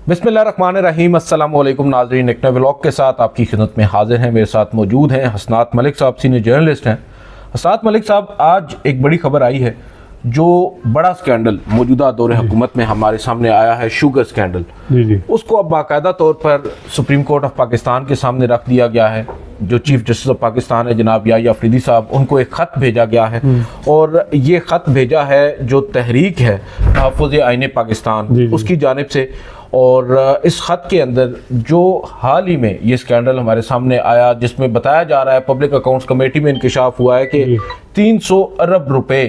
बिस्मिल्लाहिर्रहमानिर्रहीम। अस्सलाम वालेकुम नाज़रीन, एक नए व्लॉग के साथ आपकी खिदमत में हाजिर हैं। मेरे साथ मौजूद हैं हसनात मलिक साहब, सीनियर जर्नलिस्ट हैं। हसनात मलिक साहब, आज एक बड़ी खबर आई है जो बड़ा स्कैंडल मौजूदा दौरे हुकूमत में हमारे सामने आया है, शुगर स्कैंडल। जी। उसको अब बाकायदा तौर पर सुप्रीम कोर्ट ऑफ पाकिस्तान के सामने रख दिया गया है। जो चीफ जस्टिस ऑफ पाकिस्तान है जनाब याहिया अफरीदी साहब, उनको एक ख़त भेजा गया है और ये ख़त भेजा है जो तहरीक है तहफ़्फ़ुज़ आईन पाकिस्तान उसकी जानिब से। और इस ख़त के अंदर जो हाल ही में ये स्कैंडल हमारे सामने आया, जिसमें बताया जा रहा है पब्लिक अकाउंट्स कमेटी में इंकशाफ हुआ है कि 300 अरब रुपए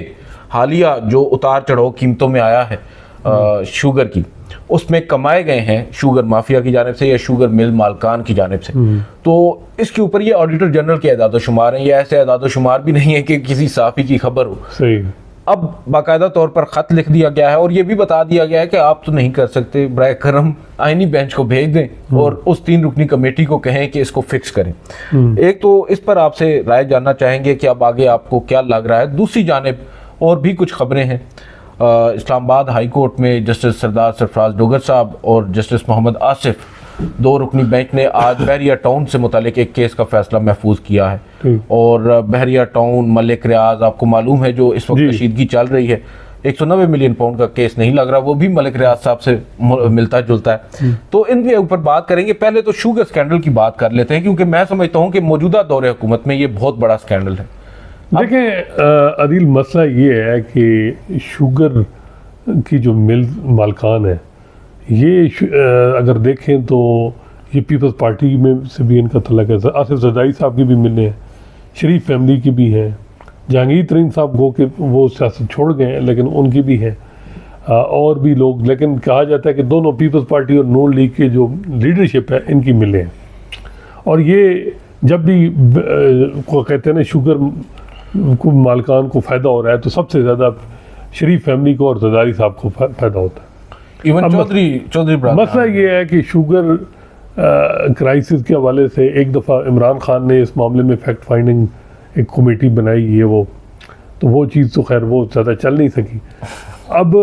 हालिया जो उतार चढ़ाव कीमतों में आया है शुगर की, उसमें कमाए गए हैं शुगर माफिया की जानिब से या शुगर मिल मालकान की जानिब से। तो इसके ऊपर ये ऑडिटर जनरल के एदाद शुमार हैं। ये ऐसे एदाद शुमार भी नहीं है कि किसी साफ़ी की खबर हो। सही। अब बाकायदा तौर पर ख़त लिख दिया गया है और ये भी बता दिया गया है कि आप तो नहीं कर सकते, बराए करम आईनी बेंच को भेज दें और उस 3 रुकनी कमेटी को कहें कि इसको फिक्स करें। एक तो इस पर आपसे राय जानना चाहेंगे कि अब आगे आपको क्या लग रहा है। दूसरी जानिब और भी कुछ खबरें हैं। इस्लामाबाद हाई कोर्ट में जस्टिस सरदार सरफराज डोगर साहब और जस्टिस मोहम्मद आसिफ 2 रुकनी बेंच ने आज बहरिया टाउन से मुतालिक एक केस का फैसला महफूज किया है। और बहरिया टाउन मलिक रियाज, आपको मालूम है जो इस वक्त कशीदगी चल रही है, 190 मिलियन पाउंड का केस नहीं लग रहा, वो भी मलिक रियाज साहब से मिलता जुलता है। तो इनके ऊपर बात करेंगे। पहले तो शुगर स्कैंडल की बात कर लेते हैं, क्योंकि मैं समझता हूँ कि मौजूदा दौरे हुकूमत में ये बहुत बड़ा स्कैंडल है। देखें अदील, मसला ये है कि शुगर की जो मिल मालकान है, ये अगर देखें तो ये पीपल्स पार्टी में से भी इनका तल्लुक है। आसिफ जरदारी साहब की भी मिलें हैं, शरीफ फैमिली की भी हैं, जहांगीर तरीन साहब गो के वो सियासत छोड़ गए हैं लेकिन उनकी भी हैं, और भी लोग। लेकिन कहा जाता है कि दोनों पीपल्स पार्टी और नून लीग के जो लीडरशिप है इनकी मिलें हैं। और ये जब भी को कहते हैं ना शुगर को मालकान को फ़ायदा हो रहा है तो सबसे ज़्यादा शरीफ फैमिली को और जरदारी साहब को फ़ायदा होता है। इवन चौधरी मसला ये है कि शुगर क्राइसिस के हवाले से एक दफ़ा इमरान खान ने इस मामले में फैक्ट फाइंडिंग एक कमेटी बनाई है, वो चीज़ तो खैर वो ज़्यादा चल नहीं सकी। अब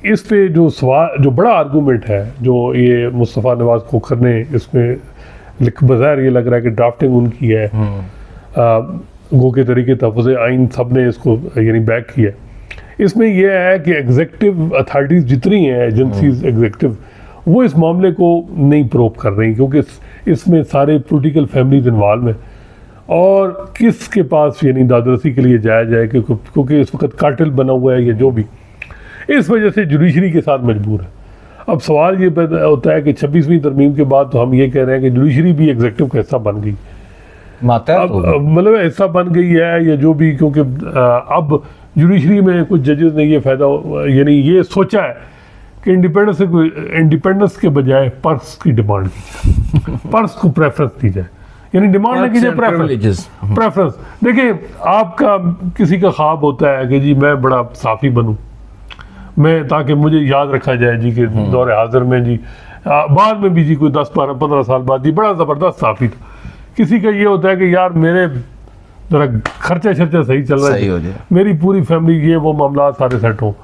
इस पे जो सवाल, जो बड़ा आर्गूमेंट है जो ये मुस्तफ़ा नवाज खोखर ने इसमें बज़ाहिर ये लग रहा है कि ड्राफ्टिंग उनकी है, गो के तरीके तहफ़्फ़ुज़ आइन सब ने इसको यानी बैक किया। इसमें यह है कि एग्जीक्यूटिव अथॉरिटीज़ जितनी हैं, एजेंसीज एग्जीक्यूटिव, वो इस मामले को नहीं प्रोब कर रही, क्योंकि इसमें सारे पॉलिटिकल फैमिलीज इन्वॉल्व हैं और किसके पास यानी दादरसी के लिए जाया जाए, क्योंकि इस वक्त कार्टेल बना हुआ है या जो भी, इस वजह से जुडिशरी के साथ मजबूर है। अब सवाल ये पैदा होता है कि 26वीं तरमीम के बाद तो हम ये कह रहे हैं कि जुडिशरी भी एग्जीक्यूटिव का हिस्सा बन गई, मतलब हिस्सा बन गई है या जो भी, क्योंकि अब जुडिशरी में कुछ जजेस ने ये फ़ायदा यानी ये सोचा है कि इंडिपेंडेंस के बजाय पर्स की डिमांड की जाए, पर्स को प्रेफरेंस दी जाए, यानी डिमांड न की जाए, प्रेफरेंस। देखिए, आपका किसी का ख्वाब होता है कि जी मैं बड़ा साफ़ी बनूं, मैं, ताकि मुझे याद रखा जाए जी के दौरे हाजिर में जी, बाद में भी जी कोई 10, 12, 15 साल बाद जी बड़ा ज़बरदस्त साफ़ी था। किसी का ये होता है कि यार मेरे जरा खर्चा सही चल रहा है, मेरी पूरी फैमिली, ये वो मामला सारे सेट हो,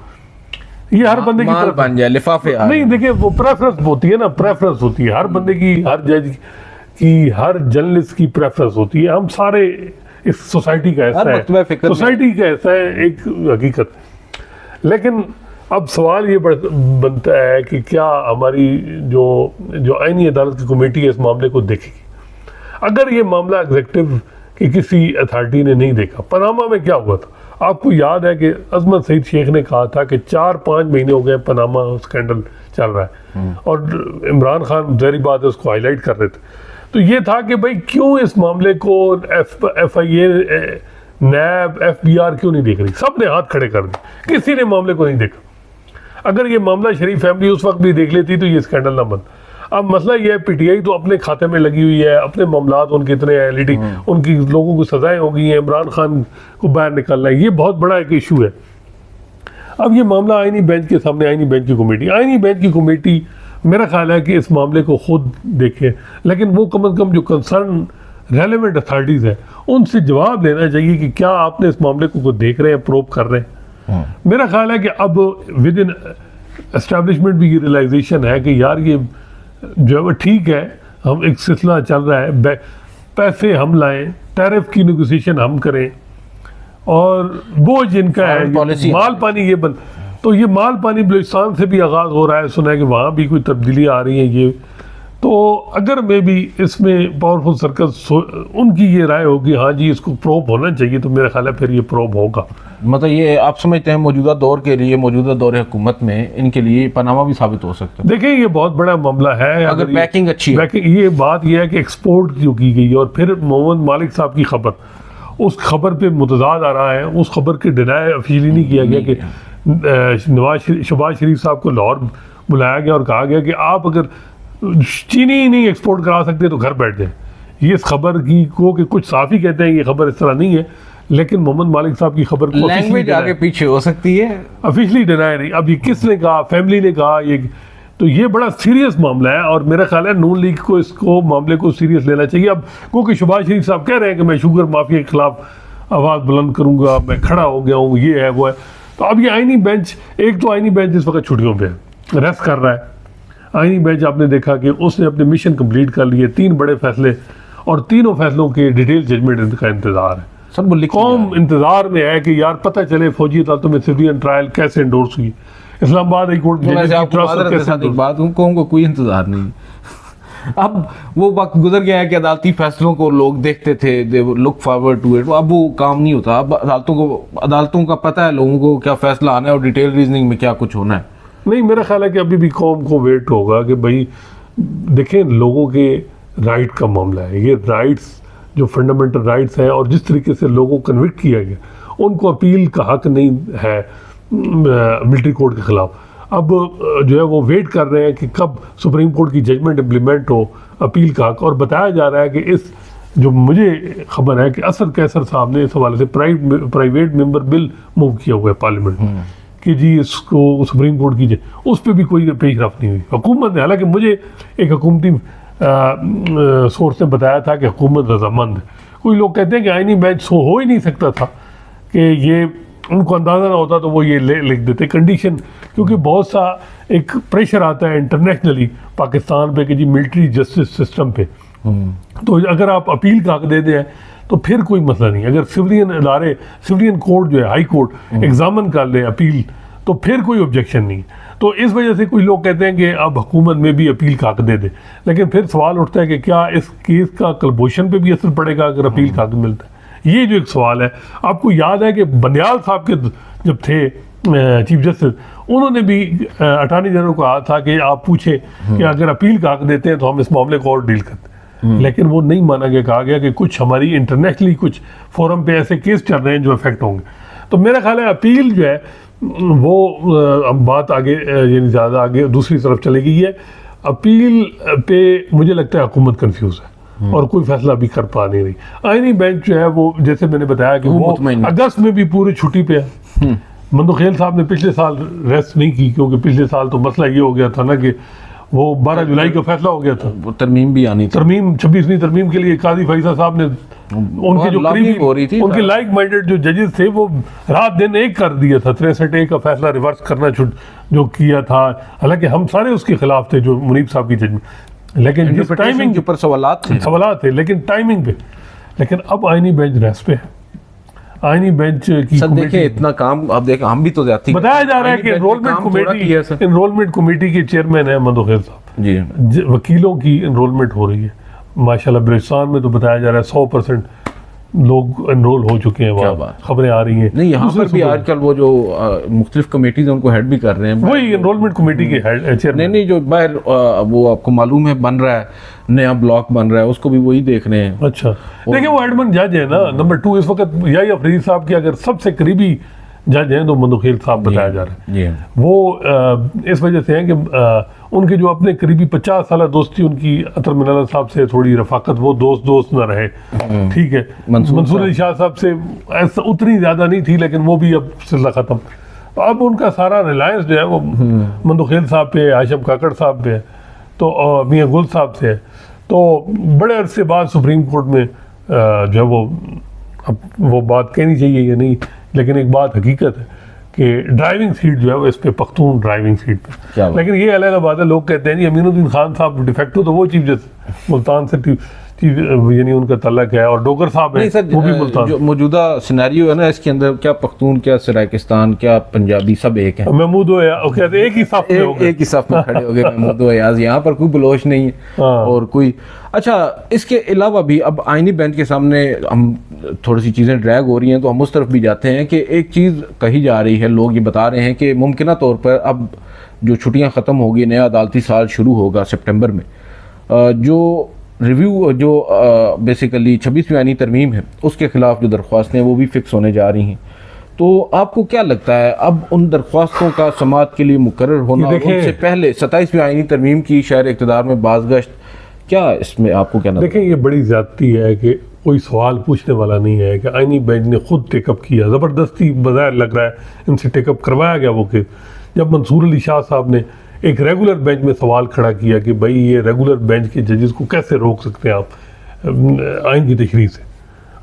ये हर बंदे की बन जाए, लिफाफे नहीं। देखिए, वो प्रेफरेंस होती है ना, प्रेफरेंस होती है हर बंदे की, हर जज की, हर जर्नलिस्ट की प्रेफरेंस होती है। हम सारे इस सोसाइटी का हिस्सा है, सोसाइटी का हिस्सा है, एक हकीकत। लेकिन अब सवाल ये बनता है कि क्या हमारी जो आईनी अदालत की कमेटी है इस मामले को देखेगी। अगर ये मामला एग्जीक्यूटिव कि किसी अथॉरिटी ने नहीं देखा, पनामा में क्या हुआ था, आपको याद है कि अजमत सईद शेख ने कहा था कि 4-5 महीने हो गए पनामा स्कैंडल चल रहा है, और इमरान खान ज़ाहिर बात है उसको हाईलाइट कर रहे थे। तो ये था कि भाई क्यों इस मामले को FIA, नैब, FBR क्यों नहीं देख रही। सब ने हाथ खड़े कर दिए, किसी ने मामले को नहीं देखा। अगर ये मामला शरीफ फैमिली उस वक्त भी देख लेती तो ये स्कैंडल ना बनता। अब मसला ये है, PTI तो अपने खाते में लगी हुई है, अपने मामलात उनके इतने हैं, उनकी लोगों को सजाएं हो गई हैं, इमरान खान को बाहर निकालना है, ये बहुत बड़ा एक इशू है। अब ये मामला आईनी बेंच के सामने, आईनी बेंच की कमेटी मेरा ख्याल है कि इस मामले को खुद देखे, लेकिन वो कम अज़ कम जो कंसर्न रेलेवेंट अथॉरिटीज़ है उनसे जवाब लेना चाहिए कि क्या आपने इस मामले को देख रहे हैं, प्रोब कर रहे हैं। मेरा ख्याल है कि अब विद इन एस्टेब्लिशमेंट भी ये रियलाइजेशन है कि यार ये जो है वो ठीक है, हम एक सिलसिला चल रहा है, पैसे हम लाएं, टैरिफ की नेगोशिएशन हम करें, और वो जिनका है पॉलिसी माल पानी ये बन, तो ये माल पानी बलूचिस्तान से भी आगाज़ हो रहा है, सुना है कि वहाँ भी कोई तब्दीली आ रही है। ये तो अगर मे भी इसमें पावरफुल सर्कल उनकी ये राय होगी हाँ जी इसको प्रोब होना चाहिए, तो मेरा ख्याल है फिर ये प्रोब होगा। मतलब ये आप समझते हैं मौजूदा दौर के लिए, मौजूदा दौर हुकूमत में इनके लिए पनामा भी साबित हो सकता है? देखिए ये बहुत बड़ा मामला है अगर बैकिंग अच्छी है। बैकिंग, ये बात ये है कि एक्सपोर्ट जो की गई और फिर मोहम्मद मालिक साहब की खबर, उस खबर पे मुतजाद आ रहा है, उस खबर के डिनाई ऑफिशियली नहीं किया गया कि शहबाज शरीफ साहब को लाहौर बुलाया गया और कहा गया कि आप अगर चीनी ही नहीं एक्सपोर्ट करा सकते तो घर बैठ जाए। ये इस खबर की को कि कुछ साफ ही कहते हैं ये खबर इस तरह नहीं है, लेकिन मोहम्मद मालिक साहब की खबर को लैंग्वेज आगे पीछे हो सकती है, ऑफिशियली डिनाई नहीं। अब ये किसने कहा, फैमिली ने कहा, ये तो ये बड़ा सीरियस मामला है और मेरा ख्याल है नून लीग को इसको मामले को सीरियस लेना चाहिए। अब क्योंकि शहबाज शरीफ साहब कह रहे हैं कि मैं शुगर माफिया के खिलाफ आवाज़ बुलंद करूंगा, मैं खड़ा हो गया हूँ, ये है वो है, तो अब ये आईनी बेंच, एक तो आईनी बेंच इस वक्त छुट्टियों पे है, रेस्ट कर रहा है। आईनी बेंच आपने देखा कि उसने अपने मिशन कंप्लीट कर लिए, 3 बड़े फैसले, और तीनों फैसलों के डिटेल जजमेंट का इंतजार है। सब कौम इंतजार में है कि यार पता चले फौजी अदालतों में सिविलियन ट्रायल कैसे एंडोर्स हुई, इस्लामाबाद हाई कोर्ट को कोई इंतजार नहीं। अब वो वक्त गुजर गया है कि अदालती फैसलों को लोग देखते थे, they look forward to it, अब वो काम नहीं होता। अब अदालतों का पता है लोगों को क्या फैसला आना है और डिटेल रीजनिंग में क्या कुछ होना है। नहीं, मेरा ख्याल है कि अभी भी कौम को वेट होगा कि भाई देखें लोगों के राइट का मामला है, ये राइट्स जो फंडामेंटल राइट्स हैं और जिस तरीके से लोगों को कन्विक्ट किया गया, उनको अपील का हक नहीं है मिलिट्री कोर्ट के खिलाफ। अब जो है वो वेट कर रहे हैं कि कब सुप्रीम कोर्ट की जजमेंट इम्प्लीमेंट हो अपील का हक, और बताया जा रहा है कि इस जो मुझे खबर है कि असद कैसर साहब ने इस हवाले से प्राइवेट मेंबर बिल मूव किया हुआ है पार्लियामेंट में कि जी इसको सुप्रीम कोर्ट की उस पर भी कोई पेशरफ नहीं हुई हुकूमत ने। हालांकि मुझे एक हुकूमती सोर्स ने बताया था कि हुकूमत रजामंद है। कोई लोग कहते हैं कि आईनी बेंच हो ही नहीं सकता था कि ये उनको अंदाज़ा ना होता तो वो ये लिख देते कंडीशन, क्योंकि बहुत सा एक प्रेशर आता है इंटरनेशनली पाकिस्तान पे कि जी मिलिट्री जस्टिस सिस्टम पे, तो अगर आप अपील का हक दे दें तो फिर कोई मसला नहीं। अगर सिविलियन अदारे, सिविलियन कोर्ट जो है हाई कोर्ट एग्जामिन कर ले अपील तो फिर कोई ऑब्जेक्शन नहीं। तो इस वजह से कुछ लोग कहते हैं कि अब हुकूमत में भी अपील का हक दे दे, लेकिन फिर सवाल उठता है कि क्या इस केस का कलभूषण पे भी असर पड़ेगा अगर अपील का हक मिलता है? ये जो एक सवाल है। आपको याद है कि बंदियाल साहब के जब थे चीफ जस्टिस, उन्होंने भी अटॉर्नी जनरल को कहा था कि आप पूछे कि अगर अपील का हक देते हैं तो हम इस मामले को और डील करते हैं, लेकिन वो नहीं माना गया। कहा गया कि कुछ हमारी इंटरनेशनली कुछ फोरम पे ऐसे केस चल रहे हैं जो इफेक्ट होंगे। तो मेरा ख्याल है अपील जो है वो अब बात आगे यानी ज़्यादा आगे दूसरी तरफ चली गई है। अपील पे मुझे लगता है हुकूमत कंफ्यूज है और कोई फैसला अभी कर पा नहीं रही। आईनी बेंच जो है वो जैसे मैंने बताया कि वो अगस्त में भी पूरी छुट्टी पे है। मंदोखेल साहब ने पिछले साल रेस्ट नहीं की, क्योंकि पिछले साल तो मसला ये हो गया था ना कि वो 12 जुलाई का फैसला हो गया था, वो तरमीम भी आनी थी। तरमीम 26वीं तरमीम के लिए काजी फैसल साहब ने उनके जो करीबी हो रही थी, उनके लाइक माइंडेड जो जजेस थे वो रात दिन एक कर दिया था, 63A का फैसला रिवर्स करना जो किया था। हालांकि हम सारे उसके खिलाफ थे जो मुनीब साहब की जजमेंट, लेकिन जिस टाइमिंग के ऊपर सवालात थे लेकिन टाइमिंग पे। लेकिन अब आईनी बेंच रेस्ट पे है। आईनी बेंच की देखिए इतना काम अब देखिए हम भी तो जाती बताया जा रहा है कि एनरोलमेंट कमेटी के चेयरमैन है मंदोखेल साहब जी। वकीलों की एनरोलमेंट हो रही है माशाल्लाह। बलूचिस्तान में तो बताया जा रहा है 100% लोग एनरोल हो चुके हैं, वहाँ खबरें आ रही हैं। नहीं, यहाँ पर भी आजकल वो जो मुख्तलिफ कमेटीज उनको हेड भी कर रहे हैं, वही एनरोलमेंट कमेटी के हेड चेयरमैन। नहीं जो बाहर वो आपको मालूम है बन रहा है, नया ब्लॉक बन रहा है, उसको भी वही देख रहे हैं। अच्छा, देखिए वो एडमन जज है ना नंबर 2 इस वक्त याही अफरीदी साहब के अगर सबसे करीबी जज हैं तो मंदोखेल साहब बताया जा रहा है। वो इस वजह से हैं कि उनके जो अपने करीबी 50 साल दोस्ती उनकी अतर मिनाला साहब से थोड़ी रफाकत, वो दोस्त ना रहे, ठीक है। मंसूर अली शाह साहब से ऐसा उतनी ज़्यादा नहीं थी, लेकिन वो भी अब सिलसिला ख़त्म। अब उनका सारा रिलायंस जो है वो मंदोखेल साहब पे, आशम काकड़ साहब पे है, तो मियाँ गुल साहब से है। तो बड़े अरसे बाद सुप्रीम कोर्ट में जो है वो अब वो बात कहनी चाहिए या नहीं, लेकिन एक बात हकीकत है कि ड्राइविंग सीट जो है वो इस पे पख्तून ड्राइविंग सीट क्या पे। बात? लेकिन ये अलग बात है, लोग कहते हैं जी अमीनुद्दीन खान साहब डिफेक्टो तो वो चीफ जस्टिस मुल्तान से यानी उनका तल्लक है, और डोगर साहब नहीं है सर, वो भी मुल्तान। जो मौजूदा सिनेरियो है ना इसके अंदर, क्या पख्तून, क्या सराइकिस्तान, क्या पंजाबी, सब एक है। महमूद कहते हैं एक ही साफ में हो गए। एक ही साफ में खड़े हो गए महमूद अयाज, यहाँ पर कोई बलोच नहीं है हाँ। और कोई। अच्छा, इसके अलावा भी अब आईनी बेंच के सामने हम थोड़ी सी चीज़ें ड्रैग हो रही हैं तो हम उस तरफ भी जाते हैं कि एक चीज़ कही जा रही है, लोग ये बता रहे हैं कि मुमकिन तौर पर अब जो छुट्टियां ख़त्म होगी, नया अदालती साल शुरू होगा सितंबर में, जो रिव्यू जो बेसिकली 26वीं आईनी तरमीम है उसके ख़िलाफ़ जो दरख्वास्तें हैं वो भी फिक्स होने जा रही हैं। तो आपको क्या लगता है अब उन दरख्वास्तों का समाअत के लिए मुकर्रर होना और उससे पहले 27वीं आईनी तरमीम की शहर इक़्तिदार में बाज़गश्त, क्या इसमें आपको क्या देखें ये बड़ी ज़्यादती है कि कोई सवाल पूछने वाला नहीं है कि आईनी बेंच ने खुद टेकअप किया, ज़बरदस्ती बज़ाहिर लग रहा है इनसे टेकअप करवाया गया वो केस। जब मंसूर अली शाह साहब ने एक रेगुलर बेंच में सवाल खड़ा किया कि भाई ये रेगुलर बेंच के जजेस को कैसे रोक सकते हैं आप आइन की तशरीह से।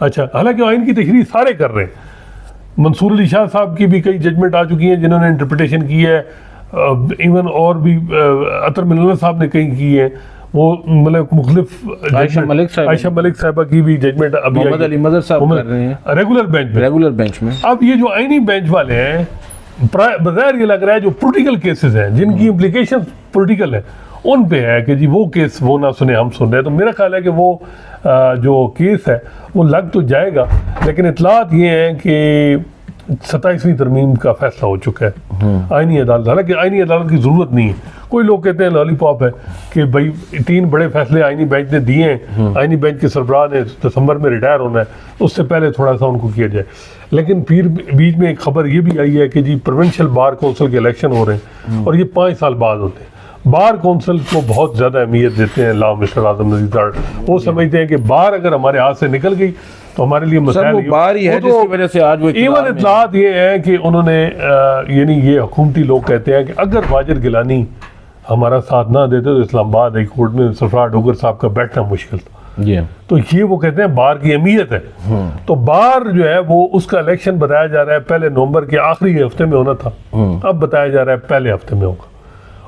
अच्छा, हालांकि आइन की तशरीह सारे कर रहे हैं, मंसूर अली शाह साहब की भी कई जजमेंट आ चुकी हैं जिन्होंने इंटरप्रिटेशन की है, इवन और भी अतर मिल्लत साहब ने कई की है, वो मतलब मुख्तलिफ आयशा मलिक साहिबा की भी जजमेंट अभी मोहम्मद अली मदर साहब कर रहे हैं रेगुलर बेंच में। अब ये जो आईनी बेंच वाले हैं, बज़ाहिर ये लग रहा है जो पॉलिटिकल केसेस हैं जिनकी इम्प्लीकेशन पॉलिटिकल है उन पे है कि जी वो केस वो ना सुने हम सुन रहे हैं। तो मेरा ख्याल है कि वो जो केस है वो लग तो जाएगा, लेकिन इतलात ये हैं कि 27वीं तरमीम का फैसला हो चुका है आईनी अदालत। हालांकि आईनी अदालत की ज़रूरत नहीं है, कोई लोग कहते हैं लॉलीपॉप है कि भाई 3 बड़े फैसले आईनी बेंच ने दिए हैं, आईनी बेंच के सरबराह ने दिसंबर में रिटायर होना है, उससे पहले थोड़ा सा उनको किया जाए। लेकिन फिर बीच में एक खबर ये भी आई है कि जी प्रोविंशियल बार काउंसिल के इलेक्शन हो रहे हैं और ये 5 साल बाद होते हैं। बार काउंसिल को बहुत ज़्यादा अहमियत देते हैं ला मिस्टर आज़म नज़ीर, वो समझते हैं कि बार अगर हमारे हाथ से निकल गई तो हमारे लिए मसला बार ही है जिसकी वजह से आज वो इवन इतलात ये है कि उन्होंने यानी ये हुकूमती लोग कहते हैं कि अगर वाजिर गिलानी हमारा साथ ना देते तो इस्लामाबाद हाई कोर्ट में सरफराज डोगर साहब का बैठना मुश्किल था। तो ये वो कहते हैं बार की अहमियत है। तो बार जो है वो उसका इलेक्शन बताया जा रहा है 1 नवंबर के आखिरी हफ्ते में होना था, अब बताया जा रहा है पहले हफ्ते में होगा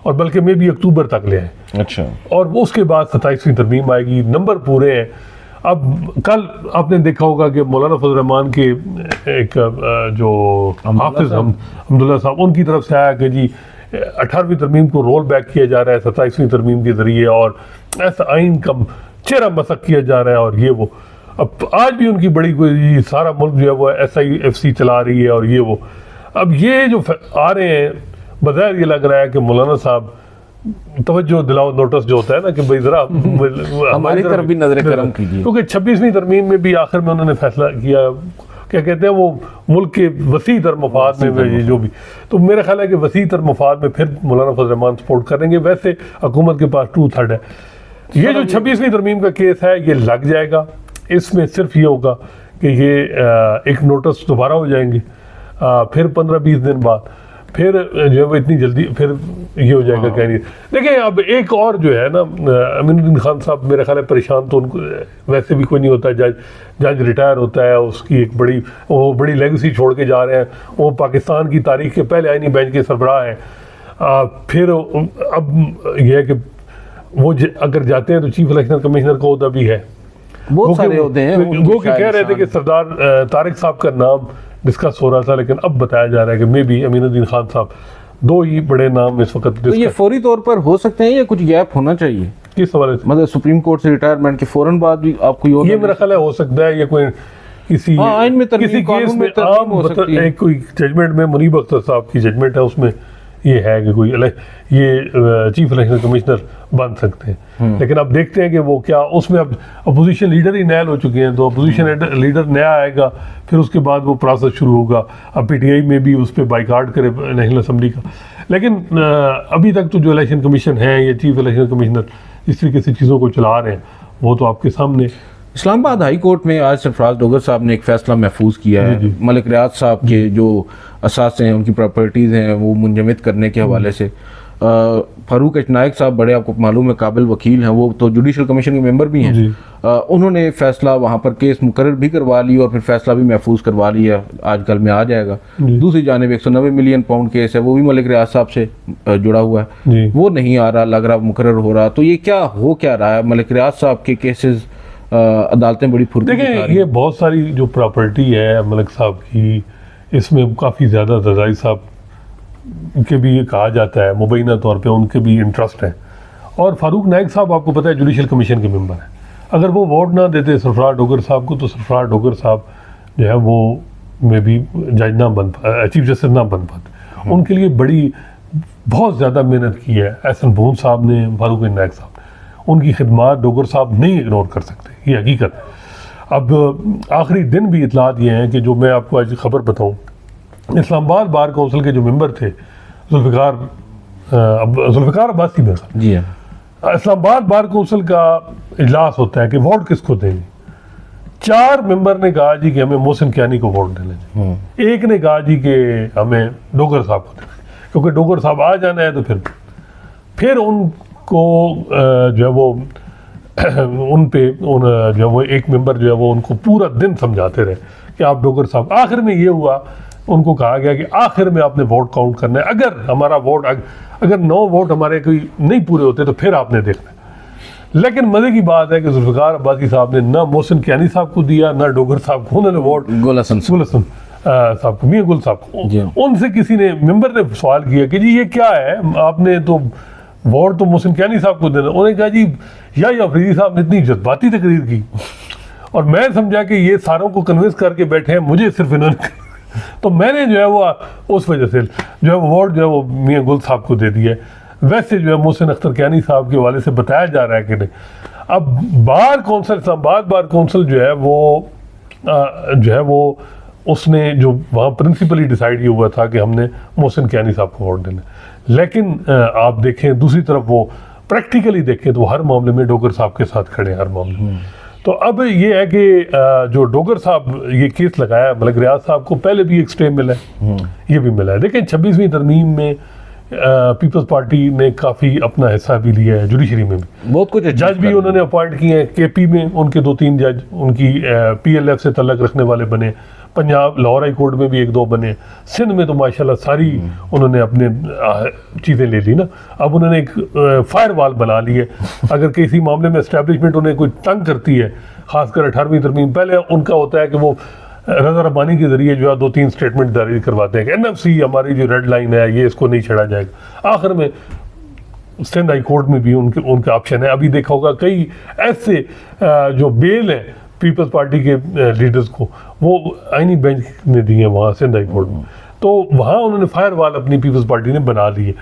और बल्कि मे भी अक्टूबर तक ले आए। अच्छा, और वो उसके बाद 27वीं तरमीम आएगी, नंबर पूरे हैं। अब कल आपने देखा होगा कि मौलाना फजल रहमान के एक जो हाफिज हमदुल्ला साहब उनकी तरफ से आया कि जी 18वीं तरमीम को रोल बैक किया जा रहा है 27वीं तरमीम के ज़रिए और ऐसा आइन का चेहरा मसक किया जा रहा है और ये वो। अब आज भी उनकी बड़ी कोई सारा मुल्क जो है वो SIFC चला रही है और ये वो। अब ये जो आ रहे हैं बज़ाहिर ये लग रहा है कि मौलाना साहब तवज्जो दिलाओ नोटिस जो होता है ना कि भाई जरा हमारी तरफ भी नजर करम कीजिए, क्योंकि 26वीं तरमीम में भी आखिर में उन्होंने फैसला किया, क्या कहते हैं वो मुल्क के वसी तर मफाद में जो भी। तो मेरा ख्याल है कि वसी तर मफाद में फिर मौलाना फजल रहमान सपोर्ट करेंगे। वैसे हुकूमत के पास 2/3 है। ये जो 26वीं तरमीम का केस है ये लग जाएगा, इसमें सिर्फ ये होगा कि ये एक नोटिस दोबारा हो जाएंगे, फिर 15-20 दिन बाद फिर जो है वो इतनी जल्दी फिर ये हो जाएगा क्या नहीं। देखिए अब एक और जो है ना अमीनुद्दीन खान साहब मेरे ख्याल है परेशान तो उनको वैसे भी कोई नहीं होता, जज रिटायर होता है, उसकी एक बड़ी लेगेसी छोड़ के जा रहे हैं, वो पाकिस्तान की तारीख के पहले आईनी बेंच के सरबराह हैं। फिर अब यह है कि वो अगर जाते हैं तो चीफ इलेक्शन कमिश्नर का ओहदा भी है, बहुत सारे ओहदे हैं। वो कह रहे थे कि सरदार तारिक साहब का नाम डिस्कस हो रहा था, लेकिन अब बताया जा रहा है कि मे भी अमीनुद्दीन खान साहब, 2 ही बड़े नाम इस वक्त। तो ये फौरी तौर पर हो सकते हैं या कुछ गैप होना चाहिए? किस हवाले से? मतलब सुप्रीम कोर्ट से रिटायरमेंट के फौरन बाद भी आपको ये मेरा ख्याल है हो सकता है, ये कोई किसी आइन में किसी केस में आम एक कोई जजमेंट में मुनीब अख्तर साहब की जजमेंट है, उसमें ये है कि कोई ये चीफ इलेक्शन कमिश्नर बन सकते हैं। लेकिन अब देखते हैं कि वो क्या उसमें अब अपोजिशन लीडर ही नया हो चुके हैं, तो अपोजिशन लीडर नया आएगा, फिर उसके बाद वो प्रोसेस शुरू होगा। अब PTI में भी उस पर बाइकाट करे नेशनल असम्बली का। लेकिन अभी तक तो जो इलेक्शन कमीशन है या चीफ इलेक्शन कमिश्नर जिस तरीके से चीज़ों को चला रहे हैं वो तो आपके सामने। इस्लामाबाद हाई कोर्ट में आज सरफराज डोगर साहब ने एक फैसला महफूज किया है, मलिक रियाज साहब के जो असासे हैं, उनकी प्रॉपर्टीज़ हैं वो मुंजमद करने के हवाले से। फारूक नायक साहब बड़े आपको मालूम है काबिल वकील हैं, वो तो जुडिशल कमीशन के मेंबर भी हैं। उन्होंने फैसला वहाँ पर केस मुकर्रर भी करवा लिया और फिर फैसला भी महफूज करवा लिया, आजकल में आ जाएगा। दूसरी जानिब 190 मिलियन पाउंड केस है, वो भी मलिक रियाज साहब से जुड़ा हुआ है, वो नहीं आ रहा, लग रहा मुकर्रर हो रहा। तो ये क्या रहा है? मलिक रियाज साहब के केसेस अदालतें बड़ी फुर्ती देखिए, ये बहुत सारी जो प्रॉपर्टी है मलिक साहब की, इसमें काफ़ी ज़्यादा रज़ाई साहब के भी ये कहा जाता है, मुबैना तौर पे उनके भी इंटरेस्ट है। और फारूक नायक साहब आपको पता है जुडिशल कमीशन के मेंबर हैं। अगर वो वोट ना देते सरफराज डोगर साहब को, तो सरफराज डोगर साहब जो है वो में भी जज ना बन पाते, चीफ जस्टिस ना बन पाते। उनके लिए बहुत ज़्यादा मेहनत की है एहसन भून साहब ने, फारूक नायक साहब ने। उनकी खिदमात डोगर साहब नहीं इग्नोर कर सकते, ये हकीकत है। अब आखिरी दिन भी इतलात ये हैं कि जो मैं आपको आज खबर बताऊँ, इस्लामाबाद बार काउंसिल के जो मेंबर थे जुल्फ़िकार अब्बासी में, जी हाँ, इस्लामाबाद बार काउंसिल का इजलास होता है कि वोट किसको देंगे। 4 मेंबर ने कहा जी कि हमें मोहसिन कियानी को वोट देना चाहिए, एक ने कहा जी कि हमें डोगर साहब को देना, क्योंकि डोगर साहब आ जाना है। तो फिर उनको जो है वो जो है वो एक मेंबर जो है वो उनको पूरा दिन समझाते रहे कि आप डोगर साहब। आखिर में ये हुआ, उनको कहा गया कि आखिर में आपने वोट काउंट करना है, अगर हमारा वोट अगर 9 वोट हमारे कोई नहीं पूरे होते तो फिर आपने देखना है। लेकिन मजे की बात है कि जुल्फ़िकार अब्बासी साहब ने ना मोहसिन कियानी साहब को दिया, ना डोगर साहब को, उन्होंने वोट गुल हसन साहब को, मियां गुल साहब को। उनसे किसी ने मेंबर ने सवाल किया कि जी ये क्या है, आपने तो वोट तो मोहसिन कियानी साहब को देना। उन्होंने कहा जी या अफरीदी साहब ने इतनी जज्बाती तकरीर की और मैं समझा कि ये सारों को कन्विंस करके बैठे हैं, मुझे सिर्फ इन्होंने तो मैंने जो है वो उस वजह से जो है वो वोट जो है वो मियां गुल साहब को दे दिया। वैसे जो है मोहसिन अख्तर कियानी साहब के हवाले से बताया जा रहा है कि नहीं। अब bar council, Islamabad bar council जो है वो उसने जो वहाँ प्रिंसिपली डिसाइड ये हुआ था कि हमने मोहसिन कियानी साहब को वोट देना। लेकिन आप देखें दूसरी तरफ, वो प्रैक्टिकली देखें तो हर मामले में डोगर साहब के साथ खड़े हैं, हर मामले में। तो अब ये है कि जो डोगर साहब ये केस लगाया मलिक रियाज साहब को, पहले भी एक स्टे मिला है, ये भी मिला है। देखें 26वीं तरमीम में पीपल्स पार्टी ने काफ़ी अपना हिस्सा भी लिया है, जुडिशरी में भी बहुत कुछ जज भी उन्होंने अपॉइंट किए हैं। केपी में उनके 2-3 जज उनकी PLF से तल्लक रखने वाले बने, पंजाब लाहौर हाई कोर्ट में भी 1-2 बने, सिंध में तो माशाल्लाह सारी उन्होंने अपने चीज़ें ले ली ना। अब उन्होंने एक फायर वॉल बना ली है, अगर किसी मामले में एस्टेब्लिशमेंट उन्हें कोई तंग करती है, खासकर 18वीं तरमीम, पहले उनका होता है कि वो रज़ा रब्बानी के जरिए जो है 2-3 स्टेटमेंट जारी करवाते हैं कि NFC हमारी जो रेड लाइन है ये इसको नहीं छेड़ा जाएगा। आखिर में सिंध हाई कोर्ट में भी उनके ऑप्शन है। अभी देखा होगा कई ऐसे जो बेल है पीपल्स पार्टी के लीडर्स को, वो आईनी बेंच ने दी है वहाँ सिंध हाई कोर्ट में, तो वहाँ उन्होंने फायर वॉल अपनी पीपल्स पार्टी ने बना ली है।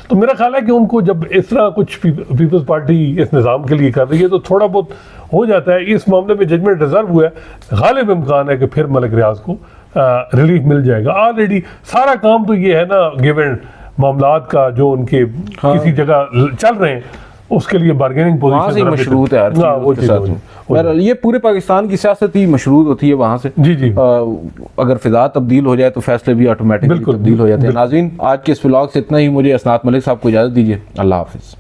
तो मेरा ख्याल है कि उनको जब इस तरह कुछ पीपल्स पार्टी इस निज़ाम के लिए कर रही है तो थोड़ा बहुत हो जाता है। इस मामले में जजमेंट रिजर्व हुआ है, गालिब इम्कान है कि फिर मलिक रियाज को रिलीफ मिल जाएगा। ऑलरेडी सारा काम तो ये है ना, गिवन मामलात का जो उनके किसी जगह चल रहे हैं, उसके लिए बार्गेनिंग पोजीशन मशरूत है ये पूरे पाकिस्तान की सियासत ही मशरूत होती है वहाँ से। जी अगर फिजा तब्दील हो जाए तो फैसले भी ऑटोमेटिकली तब्दील हो जाते हैं। नाज़रीन, आज के इस व्लॉग से इतना ही। मुझे असनात मलिक साहब को इजाज़त दीजिए। अल्लाह हाफिज़।